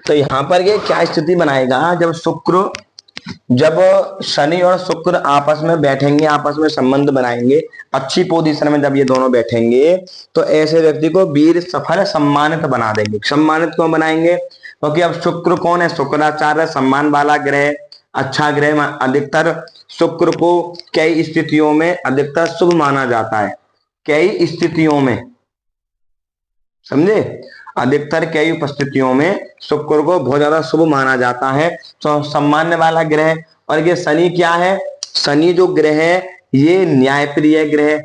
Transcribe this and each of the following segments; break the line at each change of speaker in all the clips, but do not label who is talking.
तो यहाँ पर ये क्या स्थिति बनाएगा, जब शनि और शुक्र आपस में बैठेंगे, आपस में संबंध बनाएंगे, अच्छी पोजीशन में जब ये दोनों बैठेंगे, तो ऐसे व्यक्ति को वीर सफल सम्मानित बना देंगे। सम्मानित क्यों बनाएंगे? क्योंकि अब शुक्र कौन है? शुक्राचार्य, सम्मान वाला ग्रह, अच्छा ग्रह। अधिकतर शुक्र को कई स्थितियों में अधिकतर शुभ माना जाता है, कई स्थितियों में, समझे? अधिकतर कई उपस्थितियों में शुक्र को बहुत ज्यादा शुभ माना जाता है, तो सम्मान्य वाला ग्रह। और ये शनि क्या है? शनि जो ग्रह है ये न्यायप्रिय ग्रह है,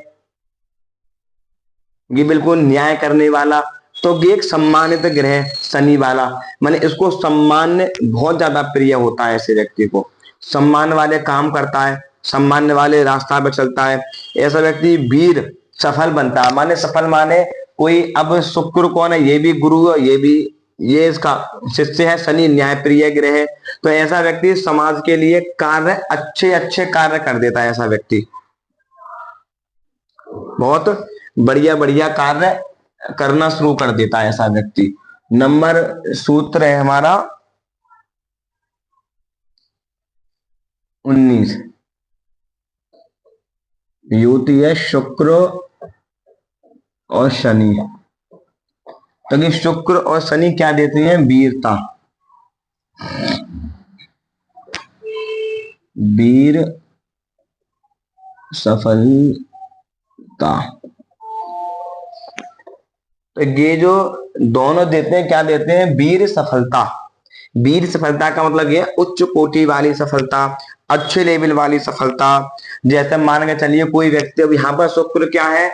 ये बिल्कुल न्याय करने वाला, तो ये एक सम्मानित ग्रह है शनि वाला, माने इसको सम्मान बहुत ज्यादा प्रिय होता है। ऐसे व्यक्ति को सम्मान वाले काम करता है, सम्मान वाले रास्ता पर चलता है, ऐसा व्यक्ति वीर सफल बनता है। माने सफल माने कोई, अब शुक्र कौन है? ये भी गुरु है, ये इसका शिष्य है, शनि न्यायप्रिय ग्रह है। तो ऐसा व्यक्ति समाज के लिए कार्य, अच्छे अच्छे कार्य कर देता है। ऐसा व्यक्ति बहुत बढ़िया बढ़िया कार्य करना शुरू कर देता है ऐसा व्यक्ति। नंबर सूत्र है हमारा 19, युति है शुक्र और शनि। तो ये शुक्र और शनि क्या देते हैं? वीरता, वीर सफलता। तो ये जो दोनों देते हैं, क्या देते हैं? वीर सफलता। वीर सफलता का मतलब ये उच्च कोटि वाली सफलता, अच्छे लेवल वाली सफलता। जैसे मान के चलिए कोई व्यक्ति, अब यहाँ पर शुक्र क्या है?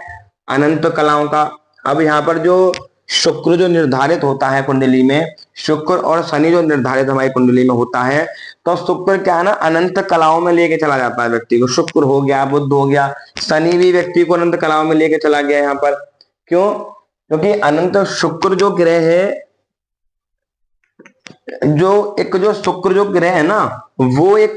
अनंत कलाओं का। अब यहाँ पर जो शुक्र जो निर्धारित होता है कुंडली में, शुक्र और शनि जो निर्धारित हमारी कुंडली में होता है, तो शुक्र क्या है ना, अनंत कलाओं में लेके चला जाता है व्यक्ति को। शुक्र हो गया, बुध हो गया, शनि भी व्यक्ति को अनंत कलाओं में लेके चला गया यहाँ पर। क्यों? क्योंकि अनंत शुक्र जो ग्रह है, जो शुक्र जो ग्रह है ना, वो एक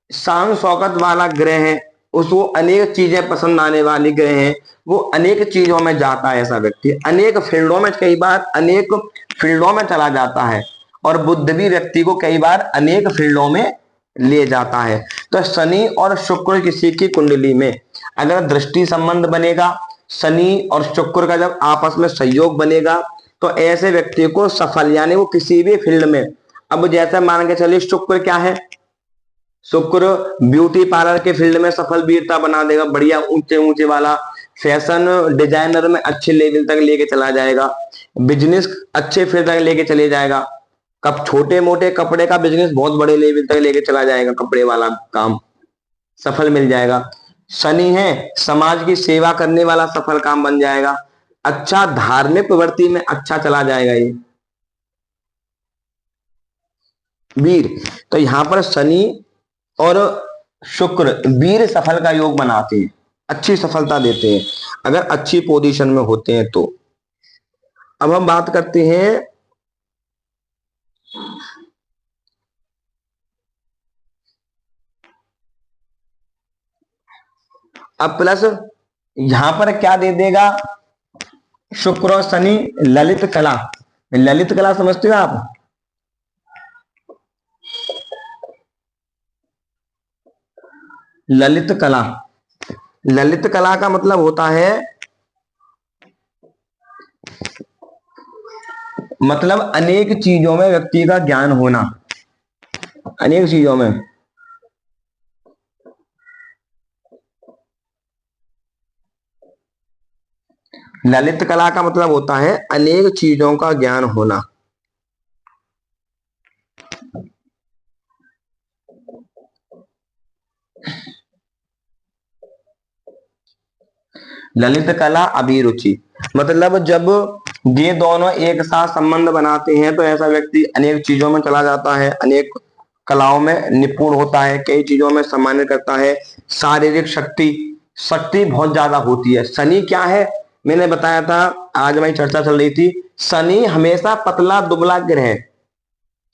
शान शौकत वाला ग्रह है, उसको अनेक चीजें पसंद आने वाली ग्रह है, वो अनेक चीजों में जाता है ऐसा व्यक्ति, अनेक फील्डों में, कई बार अनेक फील्डों में चला जाता है। और बुद्ध भी व्यक्ति को कई बार अनेक फील्डों में ले जाता है। तो शनि और शुक्र किसी की कुंडली में अगर दृष्टि संबंध बनेगा, शनि और शुक्र का जब आपस में सहयोग बनेगा, तो ऐसे व्यक्ति को सफल, यानी वो किसी भी फील्ड में, अब जैसे मान के चलिए शुक्र क्या है? शुक्र ब्यूटी पार्लर के फील्ड में सफल वीरता बना देगा, बढ़िया ऊंचे ऊंचे वाला, फैशन डिजाइनर में अच्छे लेवल तक लेके चला जाएगा, बिजनेस अच्छे फील्ड तक लेके चले जाएगा, कब छोटे मोटे कपड़े का बिजनेस बहुत बड़े लेवल तक लेके चला जाएगा, कपड़े वाला काम सफल मिल जाएगा। शनि है समाज की सेवा करने वाला, सफल काम बन जाएगा, अच्छा धार्मिक प्रवृत्ति में अच्छा चला जाएगा ये वीर। तो यहां पर शनि और शुक्र वीर सफल का योग बनाते हैं, अच्छी सफलता देते हैं अगर अच्छी पोजीशन में होते हैं तो। अब हम बात करते हैं अब प्लस, यहां पर क्या दे देगा? शुक्र और शनि ललित कला। ललित कला समझते हो आप? ललित कला, ललित कला का मतलब होता है, मतलब अनेक चीजों में व्यक्ति का ज्ञान होना, अनेक चीजों में। ललित कला का मतलब होता है अनेक चीजों का ज्ञान होना। ललित कला अभिरुचि, मतलब जब ये दोनों एक साथ संबंध बनाते हैं तो ऐसा व्यक्ति अनेक चीजों में चला जाता है, अनेक कलाओं में निपुण होता है, कई चीजों में सम्मानित करता है। शारीरिक शक्ति, शक्ति बहुत ज्यादा होती है। शनि क्या है? मैंने बताया था, आज हमारी चर्चा चल रही थी, शनि हमेशा पतला दुबला ग्रह है,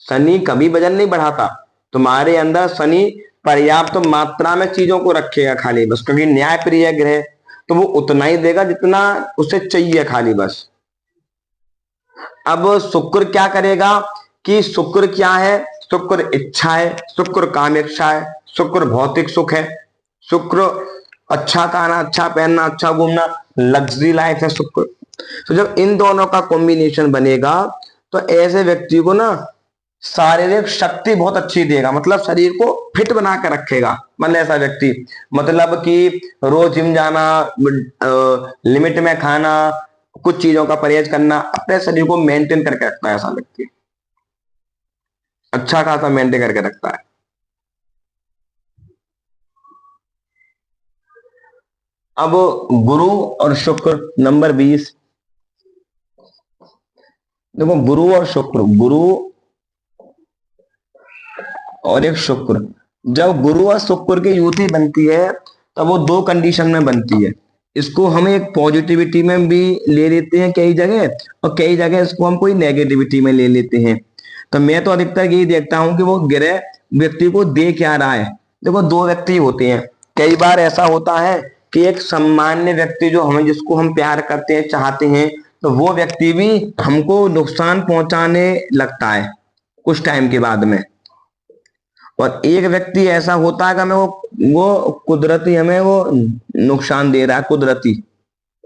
शनि कभी वजन नहीं बढ़ाता। तुम्हारे अंदर शनि पर्याप्त मात्रा में चीजों को रखेगा खाली बस, क्योंकि न्याय प्रिय ग्रह, तो वो उतना ही देगा जितना उसे चाहिए खाली बस। अब शुक्र क्या करेगा? कि शुक्र क्या है? शुक्र इच्छा है, शुक्र कामेक्षा है, शुक्र भौतिक सुख है, शुक्र अच्छा खाना, अच्छा पहनना, अच्छा घूमना, लग्जरी लाइफ है शुक्र। तो जब इन दोनों का कॉम्बिनेशन बनेगा तो ऐसे व्यक्ति को ना शारीरिक शक्ति बहुत अच्छी देगा, मतलब शरीर को फिट बना कर रखेगा। मतलब ऐसा व्यक्ति, मतलब कि रोज जिम जाना, लिमिट में खाना, कुछ चीजों का परहेज करना, अपने शरीर को मेंटेन करके रखता है ऐसा व्यक्ति, अच्छा खासा मेंटेन करके रखता है। अब गुरु और शुक्र नंबर 20। देखो गुरु और शुक्र, गुरु और एक शुक्र, जब गुरु और शुक्र की युति बनती है तब वो दो कंडीशन में बनती है। इसको हम एक पॉजिटिविटी में भी ले लेते हैं कई जगह, और कई जगह इसको हम कोई नेगेटिविटी में ले लेते हैं। तो मैं तो अधिकतर यही देखता हूं कि वो ग्रह व्यक्ति को दे क्या रहा है। देखो दो व्यक्ति होते हैं, कई बार ऐसा होता है कि एक सामान्य व्यक्ति जो हमें, जिसको हम प्यार करते हैं, चाहते हैं, तो वो व्यक्ति भी हमको नुकसान पहुंचाने लगता है कुछ टाइम के बाद में। और एक व्यक्ति ऐसा होता है कि हमें वो कुदरती हमें वो नुकसान दे रहा है, कुदरती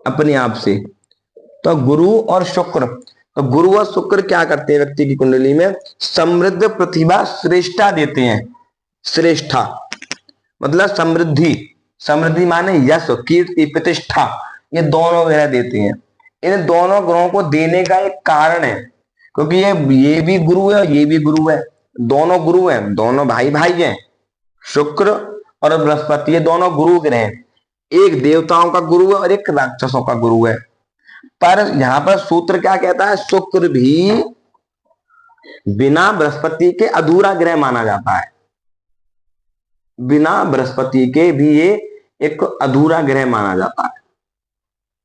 अपने आप से। तो गुरु और शुक्र, तो गुरु और शुक्र क्या करते हैं व्यक्ति की कुंडली में? समृद्ध प्रतिभा श्रेष्ठा देते हैं। श्रेष्ठा मतलब समृद्धि, समृद्धि माने यश, कीर्ति, प्रतिष्ठा, ये दोनों ग्रह देते हैं। इन दोनों ग्रहों को देने का एक कारण है, क्योंकि ये भी गुरु है और ये भी गुरु है, दोनों गुरु हैं, दोनों भाई भाई हैं। शुक्र और बृहस्पति ये दोनों गुरु ग्रह हैं, एक देवताओं का गुरु है और एक राक्षसों का गुरु है। पर यहां पर सूत्र क्या कहता है? शुक्र भी बिना बृहस्पति के अधूरा ग्रह माना जाता है, बिना बृहस्पति के भी ये एक अधूरा ग्रह माना जाता है,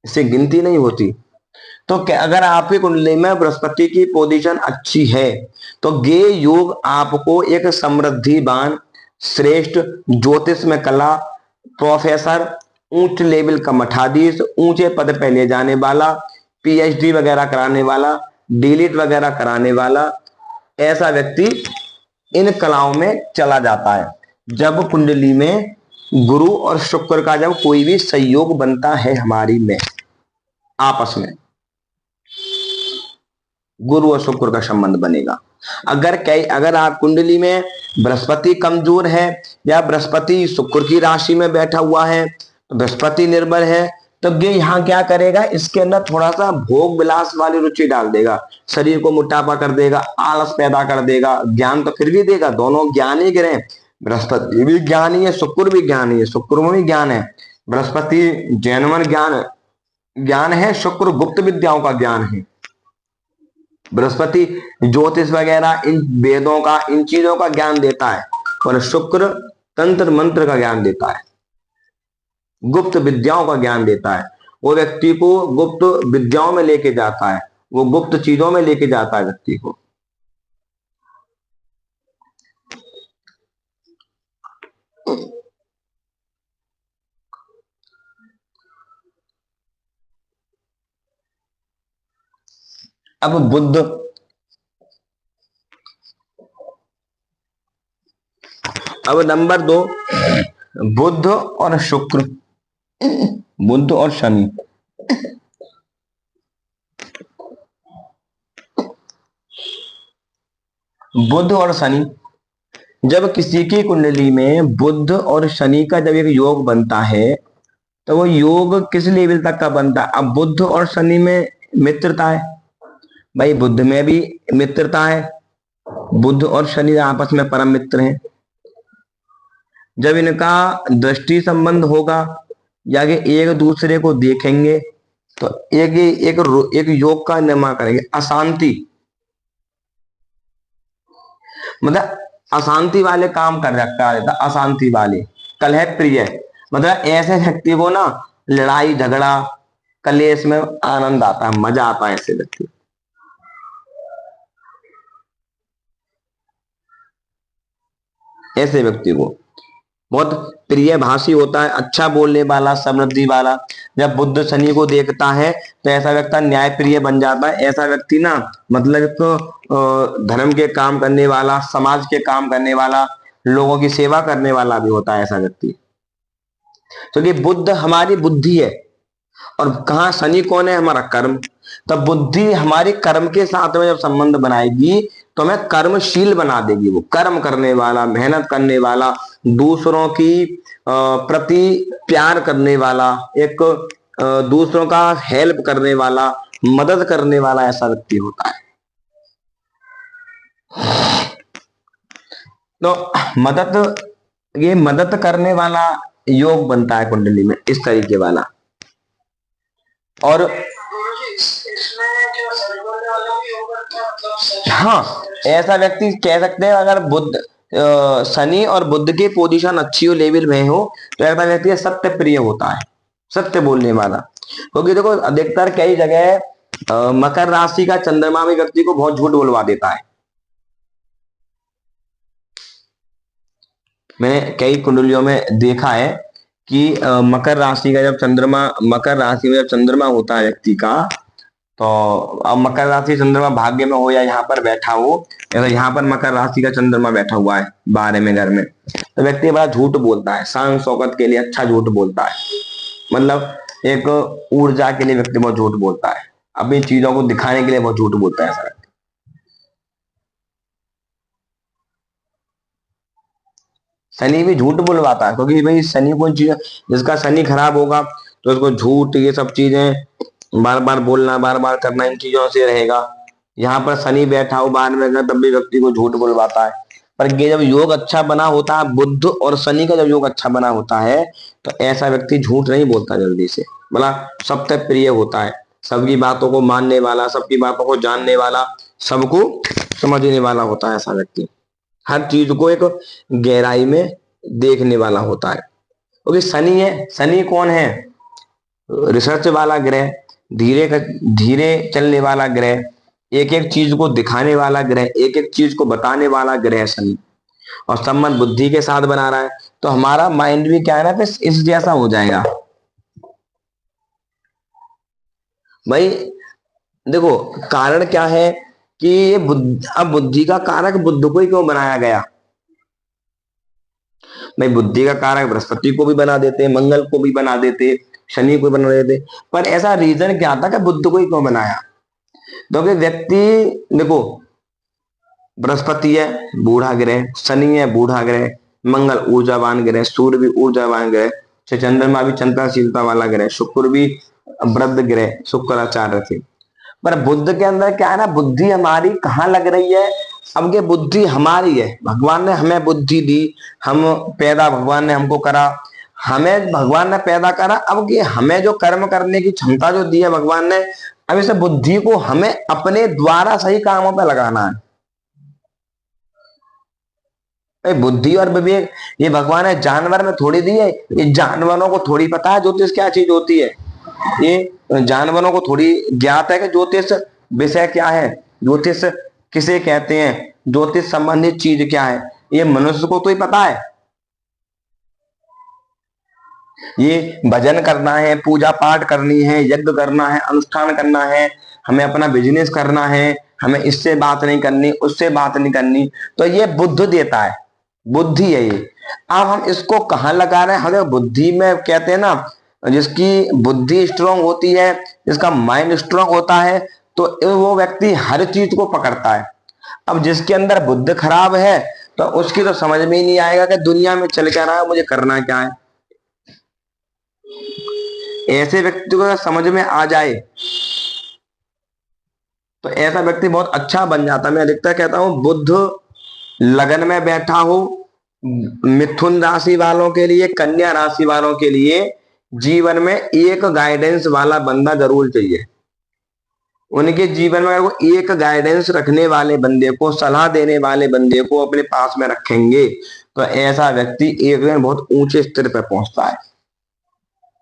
इससे गिनती नहीं होती। तो अगर आपकी कुंडली में बृहस्पति की पोजीशन अच्छी है तो ये योग आपको एक समृद्धिवान, श्रेष्ठ, ज्योतिष में कला, प्रोफेसर, उच्च लेवल का मठाधीश, ऊंचे पद पे ले जाने वाला, पीएचडी वगैरह कराने वाला, डीलिट वगैरह कराने वाला, ऐसा व्यक्ति इन कलाओं में चला जाता है जब कुंडली में गुरु और शुक्र का जब कोई भी संयोग बनता है हमारी में, आपस में गुरु और शुक्र का संबंध बनेगा। अगर आप कुंडली में बृहस्पति कमजोर है या बृहस्पति शुक्र की राशि में बैठा हुआ है, तो बृहस्पति निर्बल है, तो ये यहाँ क्या करेगा? इसके अंदर थोड़ा सा भोग विलास वाली रुचि डाल देगा, शरीर को मोटापा कर देगा, आलस पैदा कर देगा। ज्ञान तो फिर भी देगा, दोनों ज्ञानी ग्रह, बृहस्पति भी ज्ञानी है, शुक्र भी ज्ञानी है, शुक्र में भी ज्ञान है। बृहस्पति जैनवन ज्ञान है, शुक्र गुप्त विद्याओं का ज्ञान है। बृहस्पति ज्योतिष वगैरह, इन वेदों का, इन चीजों का ज्ञान देता है, और शुक्र तंत्र मंत्र का ज्ञान देता है, गुप्त विद्याओं का ज्ञान देता है। वो व्यक्ति को गुप्त विद्याओं में लेके जाता है, वो गुप्त चीजों में लेके जाता है व्यक्ति को। अब अब नंबर 2, बुध और शुक्र, बुध और शनि। बुध और शनि, जब किसी की कुंडली में बुध और शनि का जब एक योग बनता है तो वो योग किस लेवल तक का बनता है? अब बुध और शनि में मित्रता है, भाई बुध में भी मित्रता है, बुध और शनि आपस में परम मित्र हैं। जब इनका दृष्टि संबंध होगा या कि एक दूसरे को देखेंगे तो एक योग का निर्माण करेंगे। अशांति मतलब अशांति वाले काम कर रखा रहता, अशांति वाले, कलह प्रिय, मतलब ऐसे व्यक्ति को ना लड़ाई झगड़ा कलेश में आनंद आता है, मजा आता है ऐसे व्यक्ति, ऐसे व्यक्ति को। बहुत प्रिय भाषी होता है, अच्छा बोलने वाला, समृद्धि वाला। जब बुध शनि को देखता है तो ऐसा व्यक्ति न्याय प्रिय बन जाता है। ऐसा व्यक्ति ना मतलब एक धर्म के काम करने वाला, समाज के काम करने वाला, लोगों की सेवा करने वाला भी होता है ऐसा व्यक्ति। तो ये बुध हमारी बुद्धि है, और कहा शनि कौन है? हमारा कर्म। तब बुद्धि हमारे कर्म के साथ में जब संबंध बनाएगी तो हमें कर्मशील बना देगी। वो कर्म करने वाला, मेहनत करने वाला, दूसरों की प्रति प्यार करने वाला, एक दूसरों का हेल्प करने वाला, मदद करने वाला ऐसा व्यक्ति होता है। तो मदद, ये मदद करने वाला योग बनता है कुंडली में इस तरीके वाला। और हाँ, ऐसा व्यक्ति कह सकते हैं अगर बुध शनि और बुध की पोजीशन अच्छी हो, लेवल में हो, तो ऐसा व्यक्ति सत्य प्रिय होता है, सत्य बोलने वाला। क्योंकि देखो अधिकतर कई जगह मकर राशि का चंद्रमा भी व्यक्ति को बहुत झूठ बोलवा देता है। मैंने कई कुंडलियों में देखा है कि मकर राशि का जब चंद्रमा, मकर राशि में जब चंद्रमा होता है व्यक्ति का, तो अब मकर राशि चंद्रमा भाग्य में हो या यहाँ पर बैठा हो, या यहाँ पर मकर राशि का चंद्रमा बैठा हुआ है 12 में घर में, तो व्यक्ति बड़ा झूठ बोलता है, शान शौकत के लिए अच्छा झूठ बोलता है। मतलब एक ऊर्जा के लिए व्यक्ति बहुत झूठ बोलता है, अपनी चीजों को दिखाने के लिए बहुत झूठ बोलता है ऐसा। शनि भी झूठ बुलवाता है, क्योंकि भाई शनि कोई चीज, जिसका शनि खराब होगा तो उसको झूठ, ये सब चीजें बार बार बोलना, बार बार करना, इन चीजों से रहेगा। यहाँ पर शनि बैठा हो बाहर में तब भी व्यक्ति को झूठ बुलवाता है। पर ये जब योग अच्छा बना होता है, बुध और शनि का जब योग अच्छा बना होता है, तो ऐसा व्यक्ति झूठ नहीं बोलता जल्दी से, बोला सबसे प्रिय होता है, सबकी बातों को मानने वाला, सबकी बातों को जानने वाला, सबको समझने वाला होता है ऐसा व्यक्ति। हर चीज को एक गहराई में देखने वाला होता है। क्योंकि शनि है, शनि कौन है? रिसर्च वाला ग्रह, धीरे धीरे चलने वाला ग्रह, एक एक चीज को दिखाने वाला ग्रह, एक एक चीज को बताने वाला ग्रह शनि, और संबंध बुद्धि के साथ बना रहा है, तो हमारा माइंड भी क्या है ना, फिर इस जैसा हो जाएगा। भाई देखो कारण क्या है कि ये अब बुद्धि का कारक बुद्ध को ही क्यों बनाया गया? भाई बुद्धि का कारक बृहस्पति को भी बना देते, मंगल को भी बना देते, शनि को बना देते, पर ऐसा रीजन क्या था कि बुद्ध को ही क्यों बनाया? क्योंकि व्यक्ति देखो, बृहस्पति है बूढ़ा ग्रह, शनि है बूढ़ा ग्रह, मंगल ऊर्जावान ग्रह, सूर्य भी ऊर्जावान ग्रह, चंद्रमा भी चंचलशीलता वाला ग्रह, शुक्र भी वृद्ध ग्रह, शुक्राचार्य थे। पर बुद्ध के अंदर क्या है ना, बुद्धि हमारी कहाँ लग रही है? अब ये बुद्धि हमारी है, भगवान ने हमें बुद्धि दी, हम पैदा भगवान ने हमको करा, हमें भगवान ने पैदा करा। अब ये हमें जो कर्म करने की क्षमता जो दी है भगवान ने, अब इस बुद्धि को हमें अपने द्वारा सही कामों पे लगाना है। बुद्धि और विवेक ये भगवान ने जानवर में थोड़ी दी है, ये जानवरों को थोड़ी पता है ज्योतिष क्या चीज होती है, ये जानवरों को थोड़ी ज्ञात है कि ज्योतिष विषय क्या है, ज्योतिष किसे कहते हैं, ज्योतिष संबंधित चीज क्या है, ये मनुष्य को तो ही पता है। ये भजन करना है, पूजा पाठ करनी है, यज्ञ करना है, अनुष्ठान करना है, हमें अपना बिजनेस करना है, हमें इससे बात नहीं करनी, उससे बात नहीं करनी, तो ये बुद्ध देता है, बुद्धि है ये। अब हम इसको कहाँ लगा रहे हैं? हमें बुद्धि में कहते हैं ना, जिसकी बुद्धि स्ट्रांग होती है, जिसका माइंड स्ट्रांग होता है, तो वो व्यक्ति हर चीज को पकड़ता है। अब जिसके अंदर बुद्ध खराब है तो उसकी तो समझ में ही नहीं आएगा कि दुनिया में चल क्या रहा है, मुझे करना क्या है। ऐसे व्यक्ति को समझ में आ जाए तो ऐसा व्यक्ति बहुत अच्छा बन जाता है। मैं अधिकतर कहता हूं बुद्ध लगन में बैठा हो, मिथुन राशि वालों के लिए, कन्या राशि वालों के लिए जीवन में एक गाइडेंस वाला बंदा जरूर चाहिए। उनके जीवन में अगर वो एक गाइडेंस रखने वाले बंदे को, सलाह देने वाले बंदे को अपने पास में रखेंगे तो ऐसा व्यक्ति एक दिन बहुत ऊंचे स्तर पर पहुंचता है।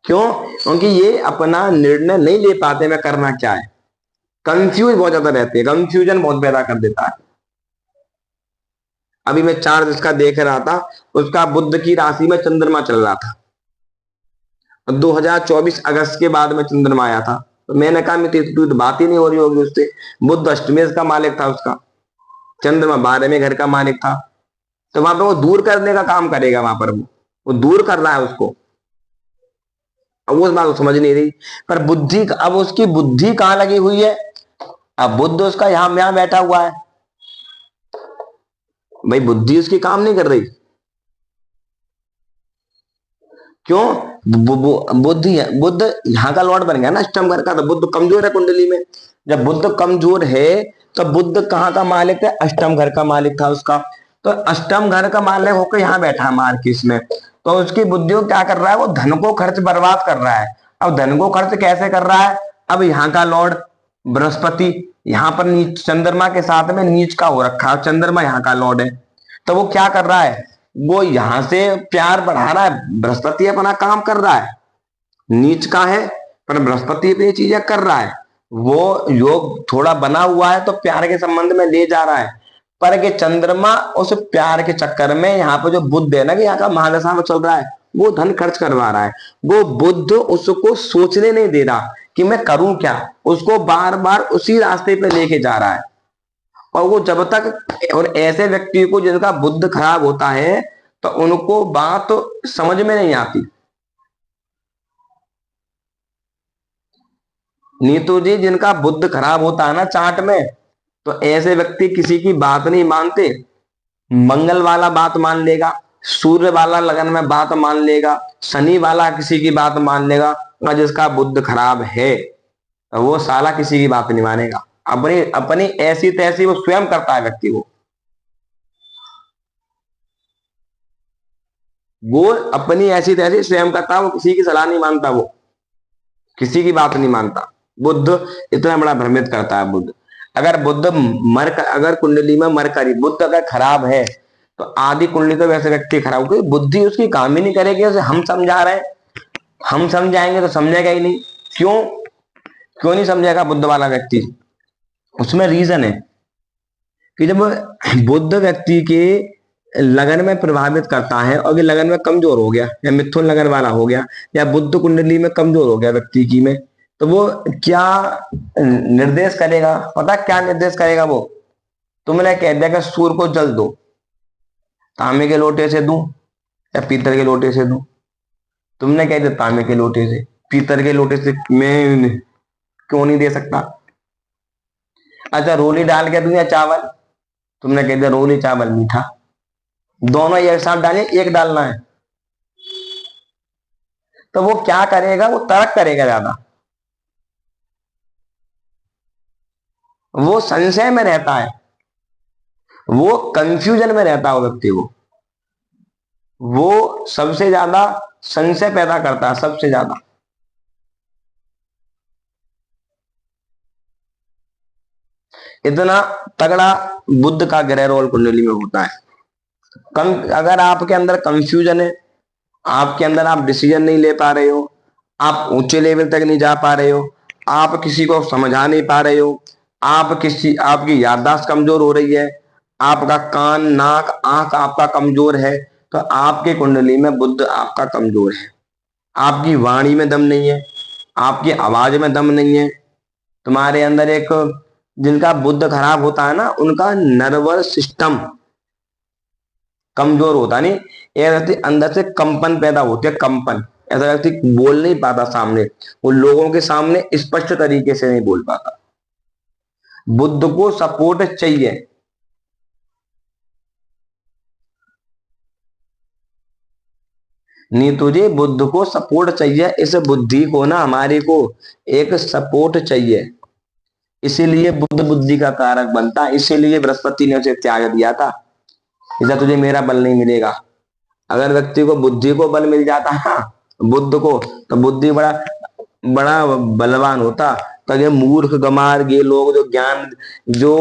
क्यों? क्योंकि ये अपना निर्णय नहीं ले पाते मैं करना क्या है, कंफ्यूज बहुत ज्यादा रहते हैं, कंफ्यूजन बहुत पैदा कर देता है। अभी मैं चार्ट जिसका देख रहा था, उसका बुध की राशि में चंद्रमा चल रहा था। 2024 अगस्त के बाद में चंद्रमा आया था। तो मैंने कहा मेरी तो बात ही नहीं हो रही होगी उससे। बुध अष्टमेश का मालिक था उसका, चंद्रमा 12वें घर का मालिक था। तो वहां पे वो दूर करने का काम करेगा, वहां पर वो दूर कर रहा है उसको। अब वो उस बात को समझ नहीं रही। पर बुद्धि, अब उसकी बुद्धि कहाँ लगी हुई है? अब बुद्ध उसका यहां बैठा हुआ है भाई, बुद्धि उसकी काम नहीं कर रही। क्यों? बुद्ध बुद्ध यहाँ का लॉर्ड बन गया ना अष्टम घर का, तो बुद्ध कमजोर है कुंडली में। जब बुद्ध कमजोर है तो बुद्ध कहाँ का मालिक है? अष्टम घर का मालिक था उसका। तो अष्टम घर का मालिक होकर यहाँ बैठा है मार्किस में। तो उसकी बुद्धि को क्या कर रहा है? वो धन को खर्च बर्बाद कर रहा है। अब धन को खर्च कैसे कर रहा है? अब यहाँ का लॉर्ड बृहस्पति यहाँ पर नीच, चंद्रमा के साथ में नीच का हो रखा है, चंद्रमा यहाँ का लॉर्ड है। तो वो क्या कर रहा है? वो यहां से प्यार बढ़ा रहा है। बृहस्पति अपना काम कर रहा है, नीच का है पर बृहस्पति अपनी चीजें कर रहा है। वो योग थोड़ा बना हुआ है तो प्यार के संबंध में ले जा रहा है। पर के चंद्रमा उस प्यार के चक्कर में यहाँ पे जो बुध है ना, कि यहाँ का महादशा में चल रहा है, वो धन खर्च करवा रहा है। वो बुध उसको सोचने नहीं दे रहा कि मैं करूं क्या, उसको बार बार उसी रास्ते पे लेके जा रहा है। और वो जब तक, और ऐसे व्यक्ति को जिनका बुद्ध खराब होता है तो उनको बात समझ में नहीं आती। नीतू जी, जिनका बुद्ध खराब होता है ना चार्ट में, तो ऐसे व्यक्ति किसी की बात नहीं मानते। मंगल वाला बात मान लेगा, सूर्य वाला लगन में बात मान लेगा, शनि वाला किसी की बात मान लेगा। और जिसका बुद्ध खराब है वो साला किसी की बात नहीं मानेगा। अपनी अपनी ऐसी तैसी वो स्वयं करता है व्यक्ति। वो अपनी ऐसी तैसी स्वयं करता है, वो किसी की सलाह नहीं मानता, वो किसी की बात नहीं मानता। बुद्ध इतना बड़ा भ्रमित करता है बुद्ध। अगर बुद्ध अगर कुंडली में मरकरी बुद्ध अगर खराब है तो आदि कुंडली तो वैसे व्यक्ति खराब, क्योंकि बुद्धि उसकी काम ही नहीं करेगी। उसे हम समझा रहे हैं, हम समझाएंगे तो समझेगा ही नहीं। क्यों? क्यों नहीं समझेगा बुद्ध वाला व्यक्ति? उसमें रीजन है कि जब बुद्ध व्यक्ति के लगन में प्रभावित करता है और ये लगन में कमजोर हो गया, या मिथुन लगन वाला हो गया, या बुद्ध कुंडली में कमजोर हो गया व्यक्ति की में, तो वो क्या निर्देश करेगा? पता क्या निर्देश करेगा वो? तुमने कह दिया कि सूर्य को जल दो, तांबे के लोटे से दूं या पीतल के लोटे से दूं? तुमने कह दिया तांबे के लोटे से, पीतल के लोटे से मैं क्यों नहीं दे सकता? अच्छा, रोली डाल के दूं या चावल? तुमने कह दिया रोली चावल मीठा। दोनों एक साथ डालिए, एक डालना है। तो वो क्या करेगा? वो तर्क करेगा ज्यादा, वो संशय में रहता है, वो कंफ्यूजन में रहता है। वो व्यक्ति वो सबसे ज्यादा संशय पैदा करता है, सबसे ज्यादा। इतना तगड़ा बुद्ध का ग्रह रोल कुंडली में होता है। अगर आपके अंदर कंफ्यूजन है, आपके अंदर आप डिसीजन नहीं ले पा रहे हो, आप ऊंचे लेवल तक नहीं जा पा रहे हो, आप किसी को समझा नहीं पा रहे हो, आपकी याददाश्त कमजोर हो रही है, आपका कान नाक आंख आपका कमजोर है, तो आपके कुंडली में बुद्ध आपका कमजोर है। आपकी वाणी में दम नहीं है, आपकी आवाज में दम नहीं है। तुम्हारे अंदर एक, जिनका बुद्ध खराब होता है ना, उनका नर्वस सिस्टम कमजोर होता नहीं। एक व्यक्ति अंदर से कंपन पैदा होते है, कंपन। ऐसा व्यक्ति बोल नहीं पाता सामने, वो लोगों के सामने स्पष्ट तरीके से नहीं बोल पाता। बुद्ध को सपोर्ट चाहिए। नीतू जी, बुद्ध को सपोर्ट चाहिए। इस बुद्धि को ना, हमारे को एक सपोर्ट चाहिए। इसीलिए बुद्ध बुद्धि का कारक बनता है, इसीलिए बृहस्पति ने उसे त्याग दिया था। इसे तुझे मेरा बल नहीं मिलेगा। अगर व्यक्ति को बुद्धि को बल मिल जाता है बुद्ध को, तो बुद्धि बड़ा बड़ा बलवान होता। तो ये मूर्ख गमार, ये लोग जो ज्ञान जो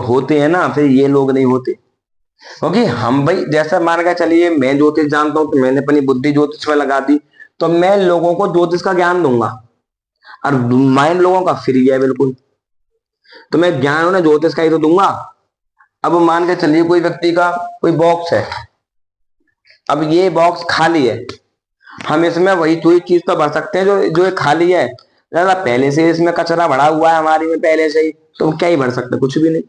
होते हैं ना, फिर ये लोग नहीं होते। क्योंकि हम भाई, जैसा मान के चलिए मैं ज्योतिष जानता हूं, तो मैंने अपनी बुद्धि ज्योतिष में लगा दी, तो मैं लोगों को ज्योतिष का ज्ञान दूंगा। और माइंड लोगों का फ्री है बिल्कुल, तो मैं ज्ञान उन्हें ज्योतिष का ही तो दूंगा। अब मान के चलिए कोई व्यक्ति का कोई बॉक्स है, अब ये बॉक्स खाली है, हम इसमें वही कोई चीज तो भर सकते हैं जो जो ये खाली है। ज्यादा पहले से इसमें कचरा भरा हुआ है हमारी में पहले से ही, तो क्या ही भर सकते, कुछ भी नहीं।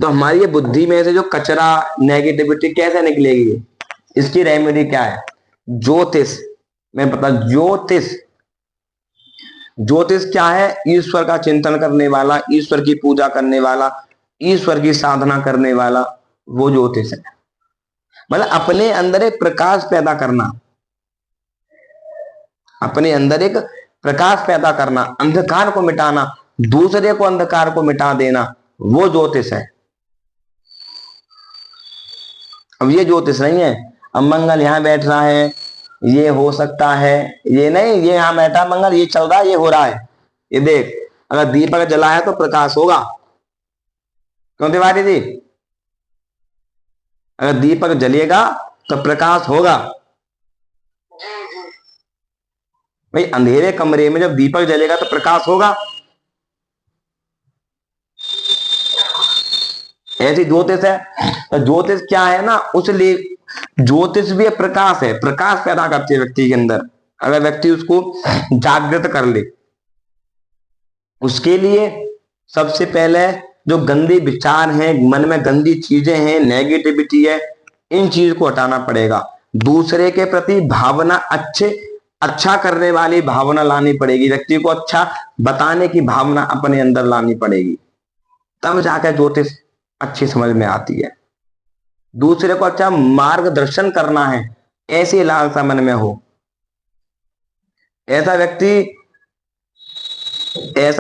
तो हमारी ये बुद्धि में से जो कचरा नेगेटिविटी कैसे निकलेगी, इसकी रेमेडी क्या है? ज्योतिष। मैं बता, ज्योतिष, ज्योतिष क्या है? ईश्वर का चिंतन करने वाला, ईश्वर की पूजा करने वाला, ईश्वर की साधना करने वाला, वो ज्योतिष है। मतलब अपने अंदर एक प्रकाश पैदा करना, अपने अंदर एक प्रकाश पैदा करना, अंधकार को मिटाना, दूसरे को अंधकार को मिटा देना, वो ज्योतिष है। अब ये ज्योतिष नहीं है अब मंगल यहां बैठ रहा है, ये हो सकता है, ये नहीं, ये यहां बैठा मंगल, ये चल रहा है, ये हो रहा है, ये देख, अगर दीपक जला है तो प्रकाश होगा। क्यों तिवारी जी? अगर दीपक जलेगा तो प्रकाश होगा। भाई अंधेरे कमरे में जब दीपक जलेगा तो प्रकाश होगा। ऐसी ज्योतिष है। तो ज्योतिष क्या है ना, उसलिए ज्योतिष भी प्रकाश है, प्रकाश पैदा करती है व्यक्ति के अंदर, अगर व्यक्ति उसको जागृत कर ले। उसके लिए सबसे पहले जो गंदे विचार हैं, मन में गंदी चीजें हैं, नेगेटिविटी है, इन चीज को हटाना पड़ेगा। दूसरे के प्रति भावना अच्छा करने वाली भावना लानी पड़ेगी, व्यक्ति को अच्छा बताने की भावना अपने अंदर लानी पड़ेगी, तब जाकर ज्योतिष अच्छी समझ में आती है। दूसरे को अच्छा मार्गदर्शन करना है, ऐसी लालसा मन में हो। ऐसा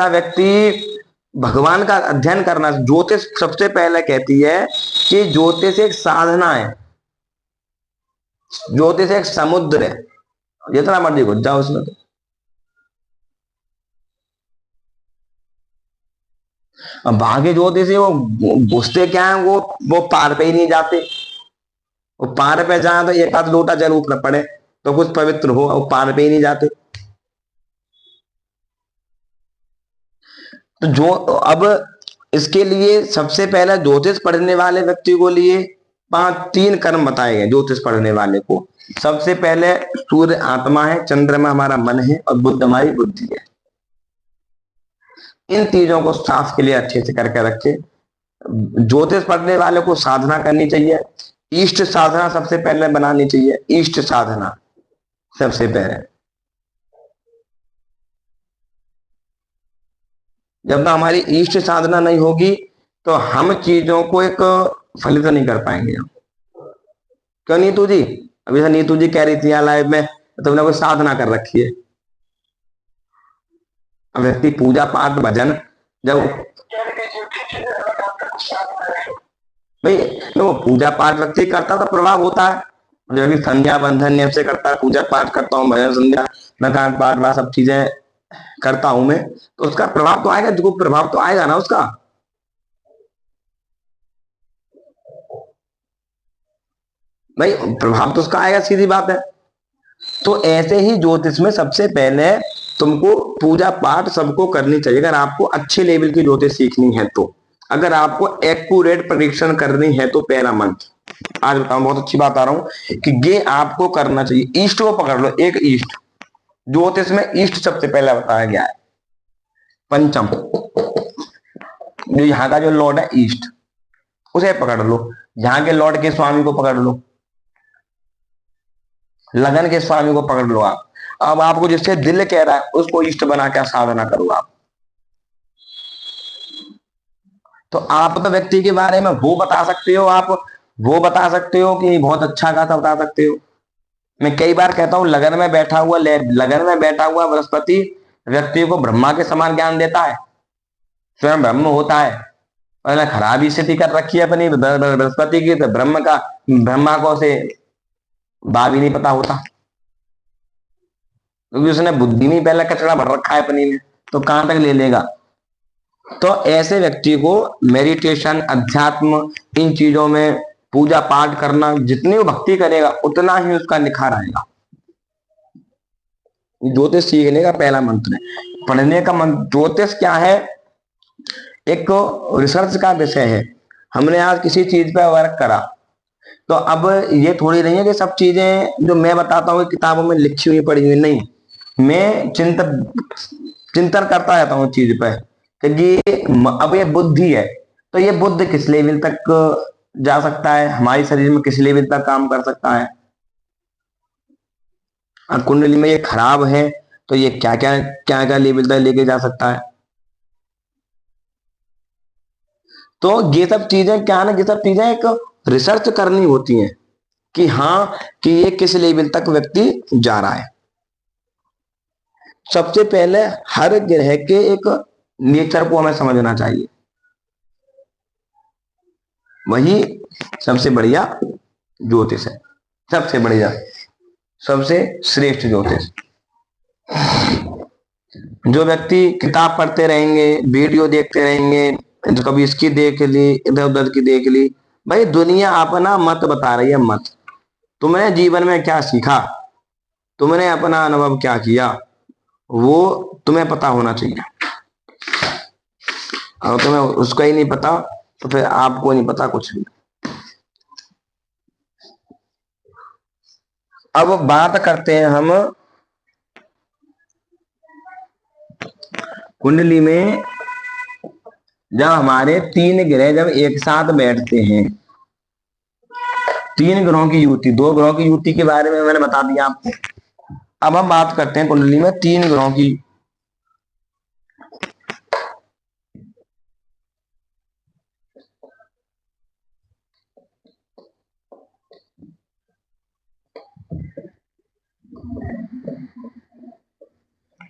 व्यक्ति भगवान का अध्ययन करना। ज्योतिष सबसे पहले कहती है कि ज्योतिष एक साधना है, ज्योतिष एक समुद्र है, जितना मर्जी घुस जाओ उसमें। तो अब भाग्य ज्योतिष है, वो घुसते क्या है, वो पार पे ही नहीं जाते। वो पार पे जाए तो एक आध लोटा जल ऊपर पड़े तो कुछ पवित्र हो, वो पार पे ही नहीं जाते। तो जो अब इसके लिए सबसे पहले ज्योतिष पढ़ने वाले व्यक्ति को लिए 3 कर्म बताए गए ज्योतिष पढ़ने वाले को। सबसे पहले सूर्य आत्मा है, चंद्रमा हमारा मन है, और बुद्ध हमारी बुद्धि है। इन चीजों को साफ के लिए अच्छे से करके रखे। ज्योतिष पढ़ने वाले को साधना करनी चाहिए, इष्ट साधना सबसे पहले बनानी चाहिए, इष्ट साधना सबसे पहले। जब तक हमारी इष्ट साधना नहीं होगी तो हम चीजों को एक फलित नहीं कर पाएंगे। क्यों नीतू जी? अभी से नीतू जी कह रही थी यहाँ लाइव में, तुमने कोई साधना कर रखी है। अब व्यक्ति पूजा पाठ भजन जब भाई वो पूजा पाठ व्यक्ति करता तो प्रभाव होता है। जब संध्या बंधन नियम से करता है, पूजा पाठ करता हूँ, भजन संध्या मकान पाठ सब चीजें करता हूं मैं, तो उसका प्रभाव तो आएगा, जो प्रभाव तो आएगा ना उसका। भाई प्रभाव तो उसका आएगा, सीधी बात है। तो ऐसे ही ज्योतिष में सबसे पहले तुमको पूजा पाठ सबको करनी चाहिए, अगर आपको अच्छे लेवल की ज्योतिष सीखनी है तो। अगर आपको एक्यूरेट प्रेडिक्शन करनी है तो पहला मंत्र आज बताऊं, बहुत अच्छी बात आ रहा हूं कि ये आपको करना चाहिए। ईस्ट को पकड़ लो, एक ईस्ट, ज्योतिष में ईस्ट सबसे पहले बताया गया है। पंचम, जो यहाँ का जो लॉर्ड है ईस्ट, उसे पकड़ लो। यहाँ के लॉर्ड के स्वामी को पकड़ लो, लगन के स्वामी को पकड़ लो आप। अब आपको जिससे दिल कह रहा है उसको इष्ट बना के साधना करो आप। तो आप तो व्यक्ति के बारे में वो बता सकते हो, आप वो बता सकते हो कि बहुत अच्छा गाता, बता सकते हो। मैं कई बार कहता हूं लगन में बैठा हुआ बृहस्पति व्यक्ति को ब्रह्मा के समान ज्ञान देता है, स्वयं ब्रह्म होता है। और खराब स्थिति कर रखी है अपनी बृहस्पति की, तो ब्रह्मा को से बात ही नहीं पता होता, क्योंकि उसने बुद्धि में पहले कचरा भर रखा है अपनी में, तो कहां तक ले लेगा। तो ऐसे व्यक्ति को मेडिटेशन, अध्यात्म, इन चीजों में पूजा पाठ करना, जितनी वो भक्ति करेगा उतना ही उसका निखार आएगा। ज्योतिष सीखने का पहला मंत्र है, पढ़ने का मंत्र। ज्योतिष क्या है एक रिसर्च का विषय है। हमने आज किसी चीज पर वर्क करा, तो अब ये थोड़ी नहीं है कि सब चीजें जो मैं बताता हूँ किताबों में लिखी हुई पड़ी हुई, नहीं। मैं चिंतन करता रहता हूँ चीज पर कि अब ये बुद्धि है, तो ये बुद्धि किस लेवल तक जा सकता है, हमारे शरीर में किस लेवल तक काम कर सकता है। और कुंडली में ये खराब है तो ये क्या क्या लेवल तक लेके जा सकता है। तो ये सब चीजें क्या है ना, ये सब चीजें एक रिसर्च करनी होती हैं कि हाँ, कि ये किस लेवल तक व्यक्ति जा रहा है। सबसे पहले हर ग्रह के एक नेचर को हमें समझना चाहिए, वही सबसे बढ़िया ज्योतिष है, सबसे बढ़िया, सबसे श्रेष्ठ ज्योतिष। जो व्यक्ति किताब पढ़ते रहेंगे, वीडियो देखते रहेंगे, तो कभी इसकी देख ली, इधर उधर की देख ली, भाई दुनिया अपना मत बता रही है, मत। तुमने जीवन में क्या सीखा, तुमने अपना अनुभव क्या किया, वो तुम्हें पता होना चाहिए। अगर तुम्हें उसका ही नहीं पता तो फिर आपको नहीं पता कुछ भी। अब बात करते हैं हम कुंडली में, जब हमारे तीन ग्रह जब एक साथ बैठते हैं, तीन ग्रहों की युति, दो ग्रहों की युति के बारे में मैंने बता दिया आपको। अब हम बात करते हैं कुंडली में तीन ग्रहों की।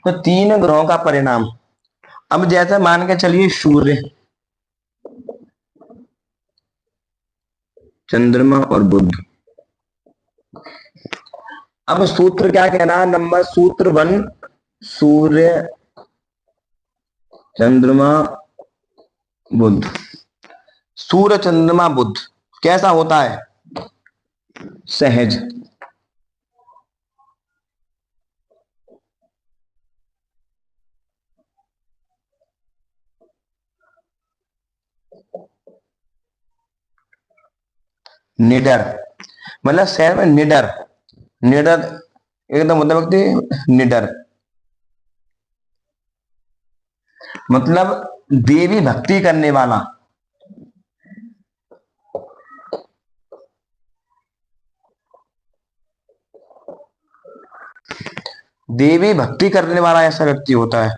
तो तीन ग्रहों का परिणाम, अब जैसे मान के चलिए सूर्य, चंद्रमा और बुध। अब सूत्र क्या कह रहा है, नंबर सूत्र 1, सूर्य, चंद्रमा, बुध। सूर्य चंद्रमा बुध कैसा होता है, सहज। निडर, मतलब शहर में निडर, निडर एकदम, मतलब व्यक्ति निडर, मतलब देवी भक्ति करने वाला। देवी भक्ति करने वाला ऐसा व्यक्ति होता है।